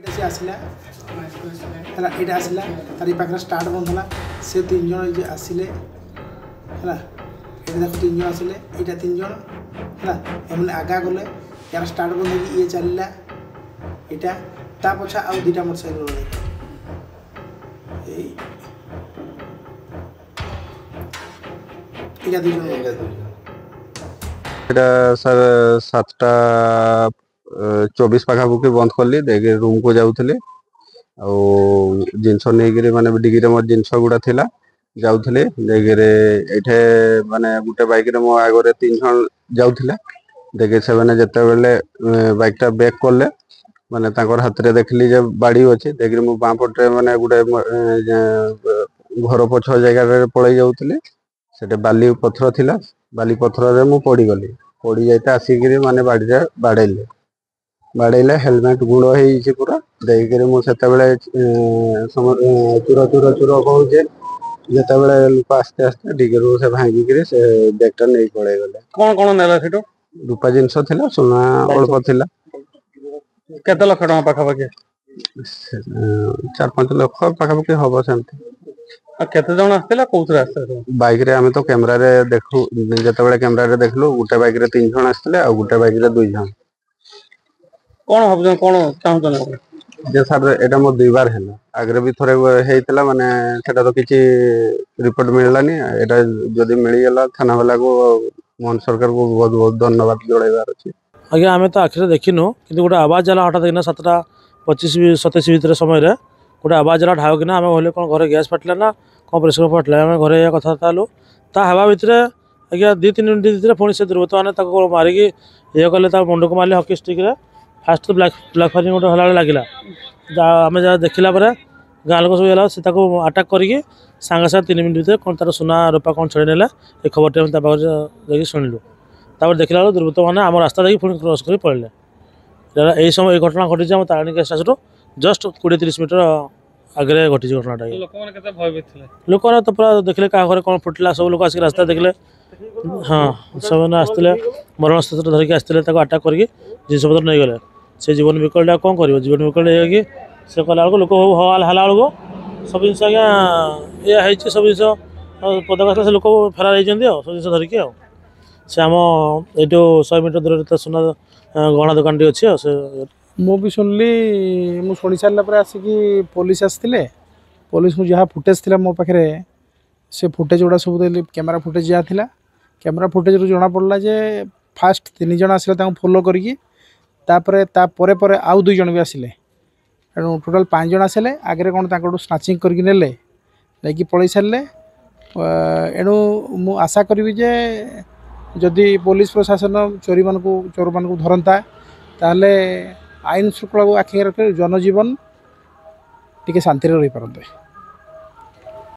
से आसला है ये आसला तार पाखे स्टार्ट बंद है से 3 जन ये आसिले है ये देख 3 जन आसिले यहाँ 3 जन है एमने आगा गले यार स्टार्ट बंद है ये चलला यहाँ ता पछा आउ 2टा मोटरसाइकेल सर 7टा 24 पाखापाखि बंद कली देखे रूम को जाऊे जिनस नहीं माने डिग्री मोर जिनस गुड़ा थिला जाऊे देखे माने गोटे बैक मो आगे 3 जन जाऊे देखे से मैंने जिते बेले बैकटा बैक कले माने हाथ में देखली जे बाड़ी अच्छे देखे मो बाँ पटे माने गोटे घर पछ जगह पलि जाऊे से बाली पथर थिला बाली पथर मु पड़गली पड़ जाते आसिक माने बाड़े बाड़े हेलमेट गुड़ हो पूरा देख मुझे चूर चूर चूर कहे जिते बड़े लोक आस्ते आस्ते डिगर से भांगिक से बैगटा नहीं पड़े गले कौन कौन नेला सेटो रूपा जिनस थिला सोना अल्प थिला केते लाख टका पाखापाखि 4-5 लाख पाखापाखि हम सेमती केते जण आस्तेला कोथरे आस्ते बाइक रे हमें तो कैमरा रे देखु जते बड़े कैमरा रे देखलु गुटे बाइक रे 3 जण आस्ते आ गुटे बाइक रे 2 जण कौन भाव कौन चाहूँ जे सर एटा मो 2 बार है आगे भी थोड़े होता माने सेटा तो किसी रिपोर्ट मिललानी एटा जदि मिलगला थाना वाला को मोहन सरकार को बहुत बहुत धन्यवाद जोड़ाइबार अच्छे आज्ञा आम तो आखिर देखिनु कि गोटे आवाज आला हठात किना 7टा 25-27 भितर समय गोटे आवाज आला ढाक किना आम कहले कौन घर गैस फाटला ना कौन प्रेसर फाटला आम घरे कथबार्ता हलु ता हवा भितर आज्ञा 2-3 मिनट भितर पुणी से दुर्बृत्त मैंने मारिकी ये कले मुंड को मारे हकी स्टिक फास्ट तो ब्लाक फायरिंग गोटे हला लगे आम जहाँ देखला गाँ लोक सब से आटाक करके सांगे सागे 3 मिनट भितर कौन तार सुना रूपा कौन छड़ी ने खबर टे जाकि शुणिलु तापर देखला दुर्बृत्त मैंने आम रास्ता देखिए पुणी क्रॉस कर पड़े यही समय ये घटना घटी आम तारिणी गेस्ट हाउस जस्ट 20-30 मीटर आगे घटी घटनाटा लोक मैंने तो पूरा देखले क्या घर कौन फुटला सब लोग आसिक रास्ता देखले हाँ सब आसते मरण स्थित धरिकी आसते आटाक करके जिनस पत्र नहीं गले से जीवन विकलटा कौन कर जीवन विकल है से कला बेलू लोक हाला बेलू सब जिन आज्ञा ये सब जिन पदक आस लोक फेरार होती सब जिन धरिकी से आम ये 100 मीटर दूर सुना गहना दुकान टी अच्छे से मु भी शुणिली मु शुणी सारापर आसिकी पुलिस आसते पुलिस को जहाँ फुटेज थी मो पाखे से फुटेज गुड़ा सब देली कैमेरा फुटेज जहाँ थी कैमेरा फुटेज रू जना पड़ा जे फास्ट 3 जन आसिले फॉलो करके तापर आउ 2 जन भी आसिले एणु टोटाल 5 जन आसिले आगे कौन तक स्नाचिंग करके नेले लेकिन पलि सारे एणु मु आशा करी जे जदि पुलिस प्रशासन चोर मान धरता ताले आईन श्रृंखला को आखिर रखे जनजीवन टी शांति रही पारते।